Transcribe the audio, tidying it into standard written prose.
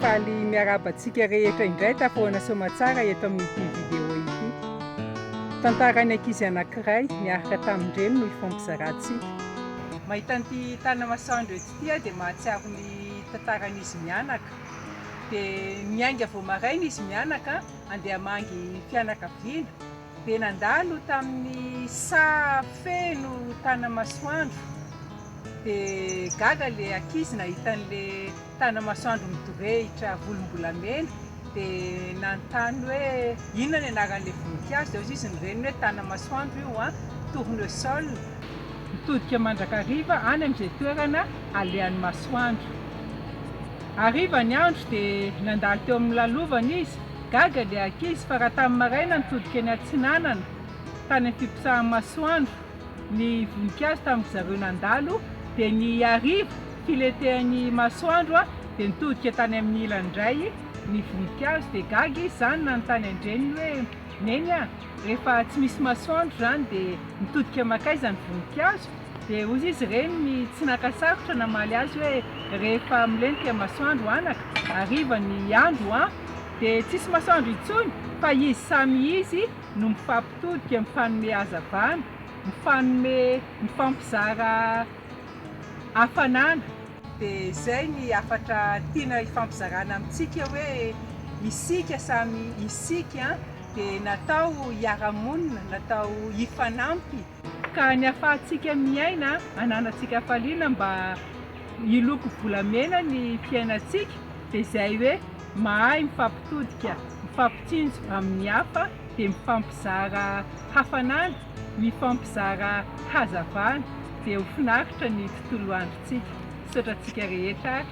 faly miarabantsika rehetra indray tafoana soamantsara eto amin'ity vidéo ity. Tantaran'ny ankizy anankiray miaraka tamindreny no ifampizarantsika. Mahita an'ity tanamasoandro ity dia mahatsiaro ny tantaran'izy mianaka. Dia miainga vao maraina izy mianaka andeha hamangy fianakaviana. Dia nandalo tamin'ny saha feno tanamasoandro. Dia gaga ilay ankizy nahita an'ilay tanamasoandro midorehitra volombolamena. Dia nanontany hoe inona ny anaran'ilay voninkazo. Dia izy nireny hoe tanamasoandro io tournesol. Mitodika mandrakariva any amin'izay toerana alehan'ny masoandro. Ariva ny andro dia nandalo teo amin'ny lalovana izy. Gaga ilay ankizy fa raha tamin'ny maraina nitodika ny atsinanana tany amin'ny fiposahan'ny masoandro ny voninkazo tamin'ny zareo nandalo. Dia ny ariva filetehan'ny masoandro dia nitodika tany amin'ny ilany indray ny voninkazo. Dia gaga izy zany nanontany andreny hoe neny rehefa tsy misy masoandro zany dia mitodika makaiza ny voninkazo. Dia hozy izy ireny tsy nakasarotra namaly azy hoe rehefa milentika masoandro anaka ariva ny andro dia tsisy masoandro intsony fa izy samy izy no mifampitodika mifanome hazavana, mifampizara hafanana. Dia izay ny afatra tiana ifampizarana amintsika hoe isika samy isika dia natao hiara-monina, natao hifanampy ka ny ahafahantsika miaina ananantsika faliana mba hiloko volamena ny fiainantsika. Dia izay hoe mahay mifampitodika, mifampitsinjo amin'ny hafa dia mifampizara hafanana, mifampizara hazavana. Dia ho finaritra ny tontolo androntsika. Saotra antsika rehetra.